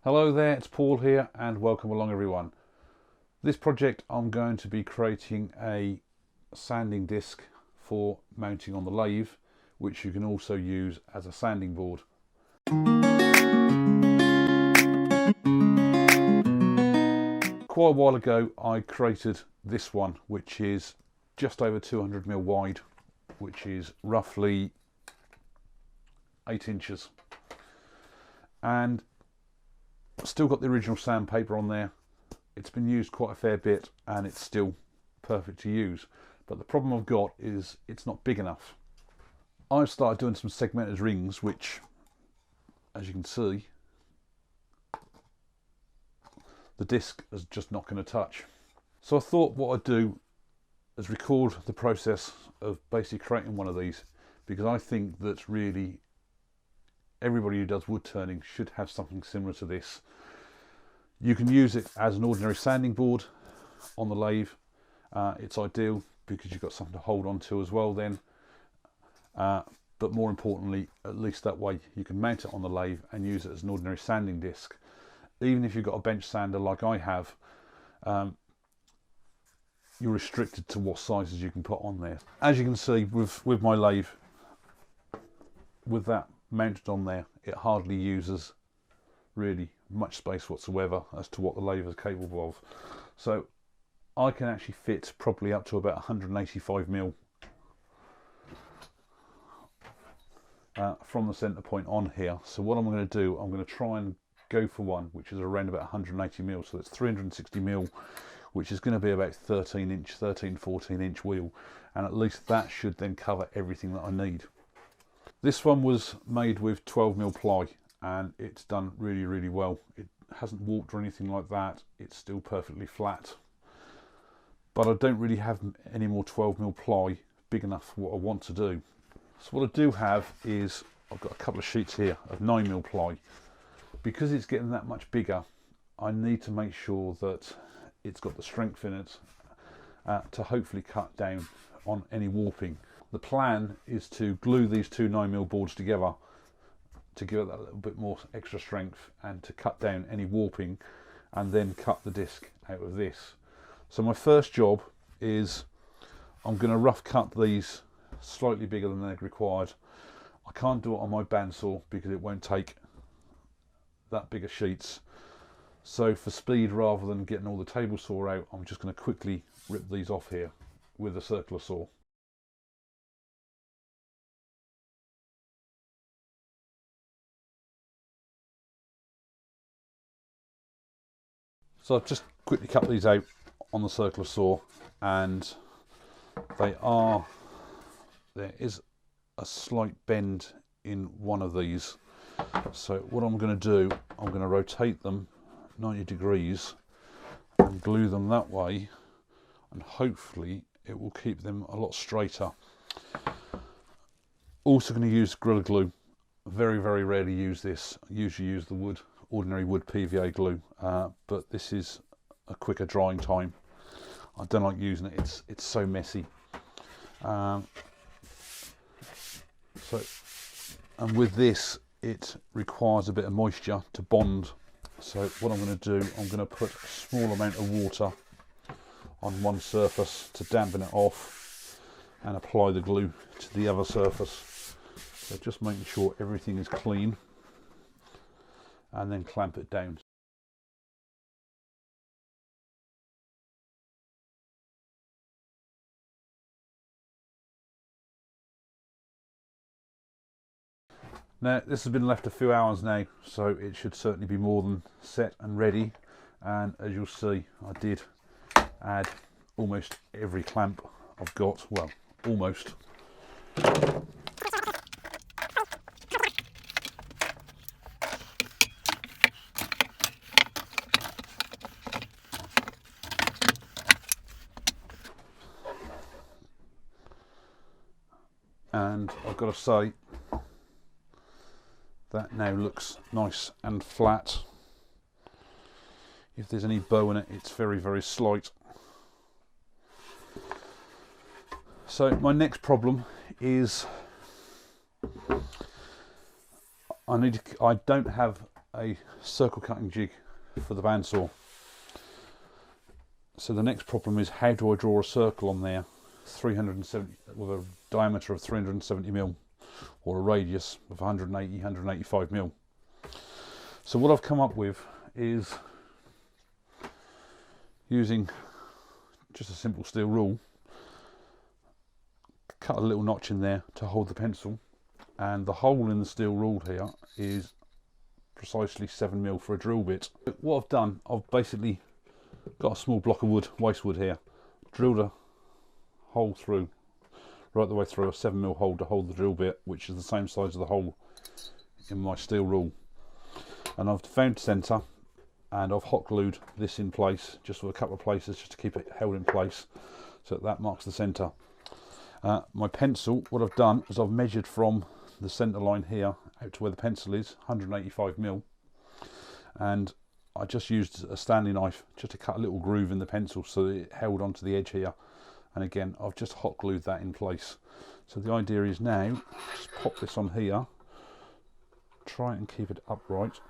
Hello there, it's Paul here and welcome along everyone. This project I'm going to be creating a sanding disc for mounting on the lathe, which you can also use as a sanding board. Quite a while ago I created this one, which is just over 200mm wide, which is roughly 8 inches, and still got the original sandpaper on there. It's been used quite a fair bit and it's still perfect to use, but the problem I've got is it's not big enough. I've started doing some segmented rings, which, as you can see, the disc is just not going to touch. So I thought what I'd do is record the process of basically creating one of these, because I think that really everybody who does wood turning should have something similar to this. You can use it as an ordinary sanding board on the lathe. It's ideal because you've got something to hold on to as well then. But more importantly, at least that way you can mount it on the lathe and use it as an ordinary sanding disc. Even if you've got a bench sander like I have, you're restricted to what sizes you can put on there. As you can see with my lathe, with that mounted on there, it hardly uses really much space whatsoever as to what the lathe is capable of. So I can actually fit probably up to about 185mm from the centre point on here. So what I'm going to do, I'm going to try and go for one which is around about 180mm, so it's 360mm, which is going to be about 13 14 inch wheel, and at least that should then cover everything that I need. This one was made with 12mm ply and it's done really well. It hasn't warped or anything like that. It's still perfectly flat, but I don't really have any more 12mm ply big enough for what I want to do. So what I do have is I've got a couple of sheets here of 9mm ply. Because it's getting that much bigger, I need to make sure that it's got the strength in it to hopefully cut down on any warping. The plan is to glue these two 9mm boards together to give it that little bit more extra strength and to cut down any warping, and then cut the disc out of this. So my first job is I'm going to rough cut these slightly bigger than they're required. I can't do it on my bandsaw because it won't take that bigger sheets. So for speed, rather than getting all the table saw out, I'm just going to quickly rip these off here with a circular saw. So I've just quickly cut these out on the circular saw, and there is a slight bend in one of these. So what I'm going to do, I'm going to rotate them 90 degrees and glue them that way, and hopefully it will keep them a lot straighter. Also going to use Gorilla Glue. Very rarely use this. I usually use the ordinary wood PVA glue, but this is a quicker drying time. I don't like using it, it's so messy. And with this, it requires a bit of moisture to bond. So what I'm going to do, I'm going to put a small amount of water on one surface to dampen it off and apply the glue to the other surface. So just making sure everything is clean, and then clamp it down. Now this has been left a few hours now, so it should certainly be more than set and ready. And as you'll see, I did add almost every clamp I've got. Well, almost. And I've got to say, that now looks nice and flat. If there's any bow in it, it's very slight. So my next problem is I don't have a circle cutting jig for the bandsaw. So the next problem is, how do I draw a circle on there 370 with a diameter of 370 mil or a radius of 180, 185 mil? So what I've come up with is using just a simple steel rule, cut a little notch in there to hold the pencil, and the hole in the steel rule here is precisely 7 mil for a drill bit. What I've done, I've basically got a small block of wood, waste wood here, drilled a hole through, right the way through, a 7 mil hole to hold the drill bit, which is the same size as the hole in my steel rule. And I've found centre, and I've hot glued this in place, just with a couple of places, just to keep it held in place, so that marks the centre. My pencil, what I've done is I've measured from the centre line here out to where the pencil is, 185 mil, and I just used a Stanley knife just to cut a little groove in the pencil so that it held onto the edge here. And again, I've just hot glued that in place. So the idea is now, just pop this on here, try and keep it upright.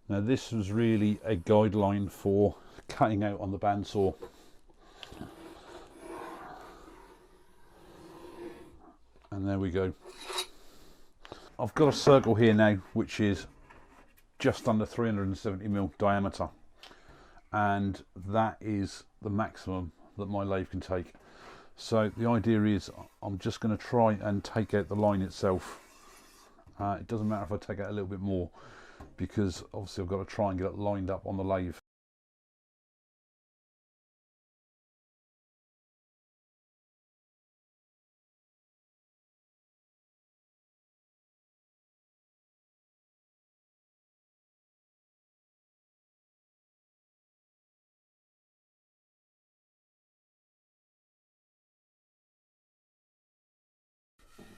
Now this was really a guideline for cutting out on the bandsaw. And there we go. I've got a circle here now which is just under 370 mil diameter, and that is the maximum that my lathe can take. So the idea is I'm just going to try and take out the line itself. It doesn't matter if I take out a little bit more, because obviously I've got to try and get it lined up on the lathe.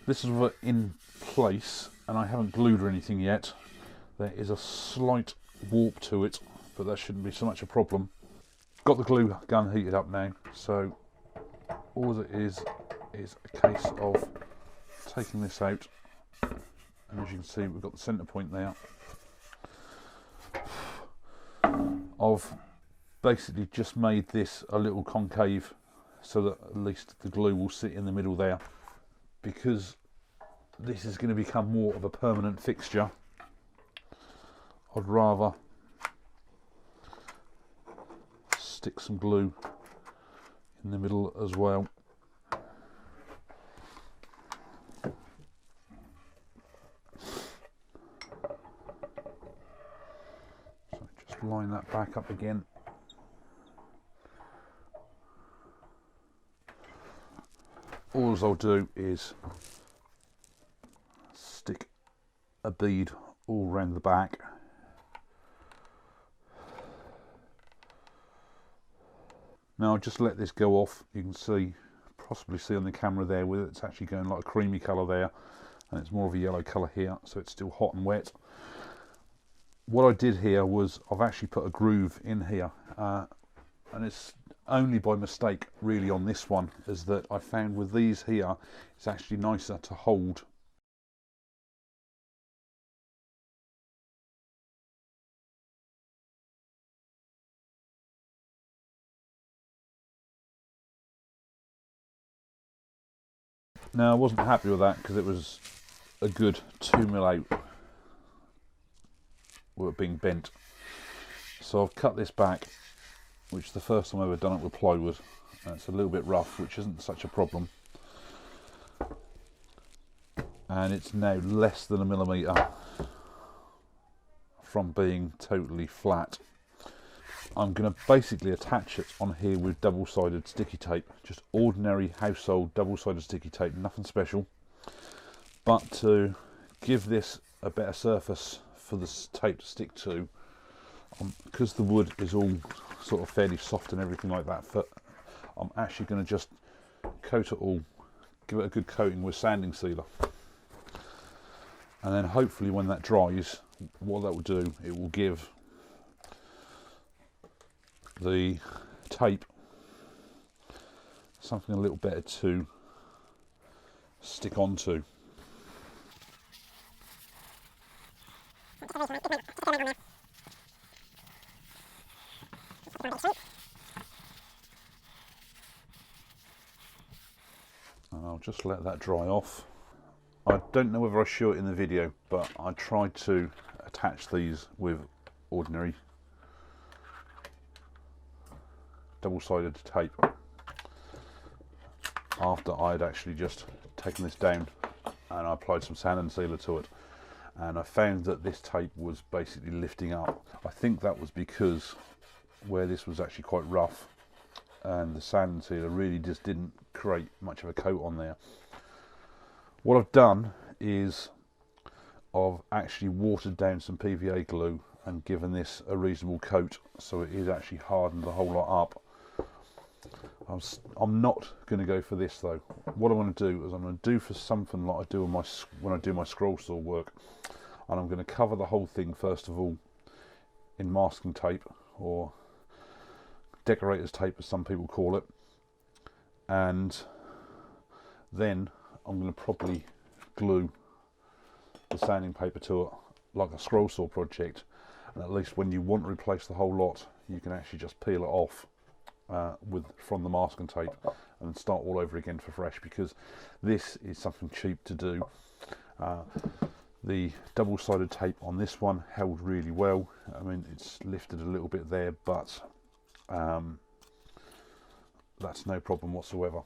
This is in place, and I haven't glued or anything yet. There is a slight warp to it, but that shouldn't be so much a problem. Got the glue gun heated up now, so all it is a case of taking this out, and as you can see we've got the centre point there. I've basically just made this a little concave so that at least the glue will sit in the middle there. Because this is going to become more of a permanent fixture, I'd rather stick some glue in the middle as well. So just line that back up again. All I'll do is stick a bead all around the back. Now I'll just let this go off. You can possibly see on the camera there where it's actually going like a creamy colour there, and it's more of a yellow colour here, so it's still hot and wet. What I did here was I've actually put a groove in here, and it's only by mistake really on this one, is that I found with these here it's actually nicer to hold. Now I wasn't happy with that because it was a good 2 mil out with it being bent, so I've cut this back, which is the first time I've ever done it with plywood. It's a little bit rough, which isn't such a problem, and it's now less than 1 millimetre from being totally flat. I'm going to basically attach it on here with double-sided sticky tape, just ordinary household double-sided sticky tape, nothing special, but to give this a better surface for this tape to stick to, because the wood is all sort of fairly soft and everything like that, I'm actually going to just coat it all, give it a good coating with sanding sealer, and then hopefully when that dries, what that will do, it will give the tape something a little better to stick onto. And I'll just let that dry off. I don't know whether I show it in the video, but I tried to attach these with ordinary double-sided tape after I had actually just taken this down and I applied some sand and sealer to it, and I found that this tape was basically lifting up. I think that was because where this was actually quite rough and the sand and sealer really just didn't create much of a coat on there. What I've done is I've actually watered down some PVA glue and given this a reasonable coat, so it is actually hardened the whole lot up. I'm not going to go for this though. What I'm going to do is I'm going to do for something like I do when I do my scroll saw work, and I'm going to cover the whole thing first of all in masking tape, or decorator's tape as some people call it, and then I'm going to probably glue the sanding paper to it like a scroll saw project, and at least when you want to replace the whole lot you can actually just peel it off from the masking tape and start all over again for fresh, because this is something cheap to do. The double-sided tape on this one held really well. I mean, it's lifted a little bit there, but that's no problem whatsoever.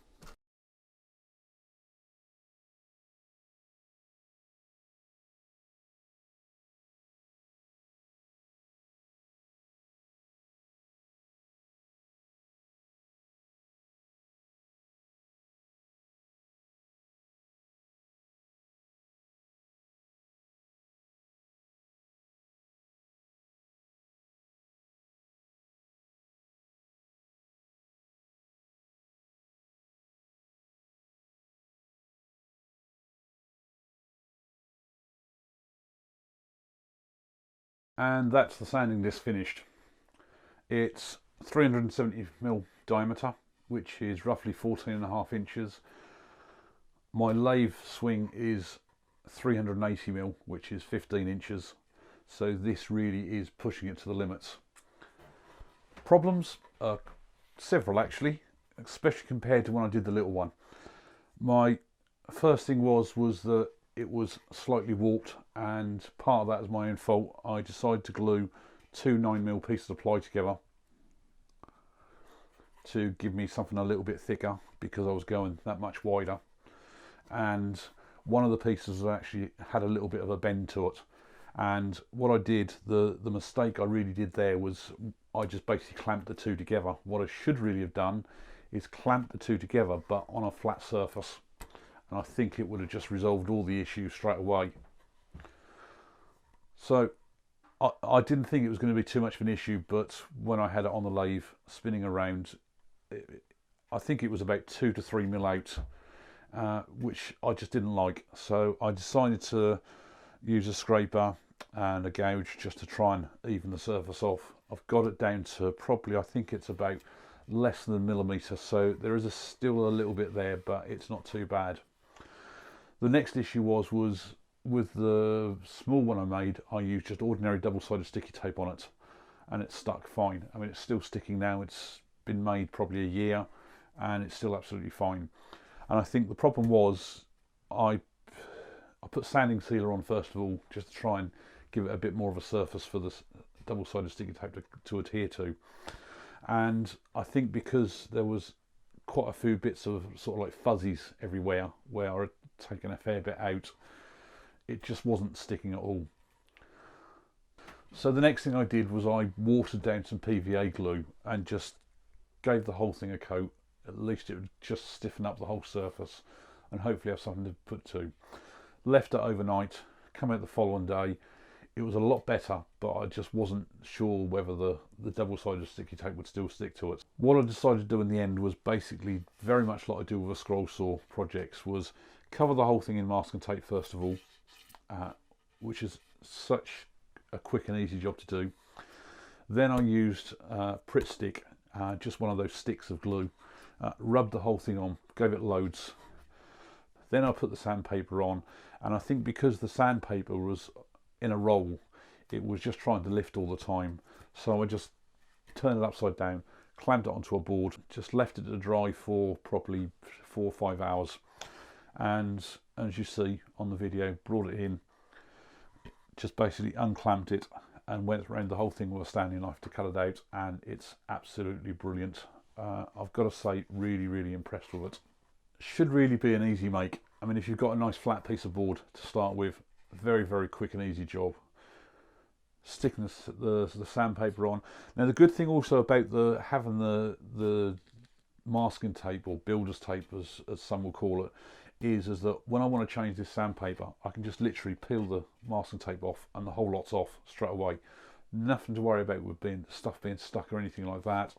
And that's the sanding disc finished. It's 370mm diameter, which is roughly 14.5 inches. My lathe swing is 380mm, which is 15 inches. So this really is pushing it to the limits. Problems? Several actually, especially compared to when I did the little one. My first thing was that it was slightly warped, and part of that is my own fault. I decided to glue two 9mm pieces of ply together to give me something a little bit thicker, because I was going that much wider, and one of the pieces actually had a little bit of a bend to it. And what I did, the mistake I really did there, was I just basically clamped the two together. What I should really have done is clamp the two together but on a flat surface, and I think it would have just resolved all the issues straight away. So I didn't think it was going to be too much of an issue, but when I had it on the lathe spinning around, I think it was about 2 to 3mm out, which I just didn't like. So I decided to use a scraper and a gouge just to try and even the surface off. I've got it down to probably, I think it's about less than a millimetre, so there is still a little bit there, but it's not too bad. The next issue was with the small one I made, I used just ordinary double-sided sticky tape on it, and it stuck fine. I mean, it's still sticking now. It's been made probably a year, and it's still absolutely fine. And I think the problem was I put sanding sealer on first of all, just to try and give it a bit more of a surface for the double-sided sticky tape to adhere to. And I think because there was quite a few bits of sort of like fuzzies everywhere where I had taken a fair bit out, it just wasn't sticking at all. So the next thing I did was I watered down some PVA glue and just gave the whole thing a coat. At least it would just stiffen up the whole surface and hopefully have something to put to. Left it overnight, come out the following day. It was a lot better, but I just wasn't sure whether the double-sided sticky tape would still stick to it. What I decided to do in the end was basically very much like I do with a scroll saw projects, was cover the whole thing in masking tape first of all, which is such a quick and easy job to do. Then I used Pritt stick, just one of those sticks of glue, rubbed the whole thing on, gave it loads. Then I put the sandpaper on, and I think because the sandpaper was in a roll, it was just trying to lift all the time. So I just turned it upside down, clamped it onto a board, just left it to dry for probably 4 or 5 hours. And as you see on the video, brought it in, just basically unclamped it and went around the whole thing with a Stanley knife to cut it out, and it's absolutely brilliant. I've got to say, really impressed with it. Should really be an easy make. I mean, if you've got a nice flat piece of board to start with, very quick and easy job. Sticking the sandpaper on. Now the good thing also about having the masking tape, or builder's tape as some will call it, is that when I want to change this sandpaper, I can just literally peel the masking tape off and the whole lot's off straight away. Nothing to worry about with stuff being stuck or anything like that.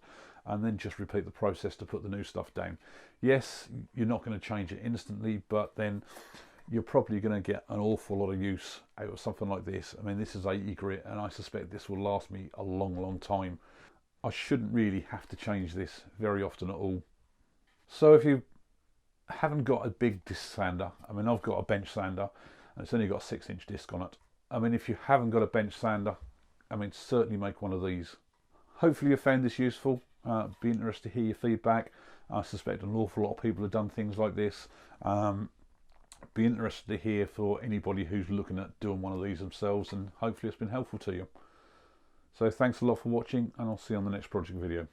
And then just repeat the process to put the new stuff down. Yes, you're not going to change it instantly, but then you're probably going to get an awful lot of use out of something like this. I mean, this is 80 grit, and I suspect this will last me a long time. I shouldn't really have to change this very often at all. So if you haven't got a big disc sander, I mean, I've got a bench sander, and it's only got a 6-inch disc on it. I mean, if you haven't got a bench sander, I mean, certainly make one of these. Hopefully you found this useful. Be interested to hear your feedback. I suspect an awful lot of people have done things like this. Be interested to hear for anybody who's looking at doing one of these themselves, and hopefully it's been helpful to you. So thanks a lot for watching, and I'll see you on the next project video.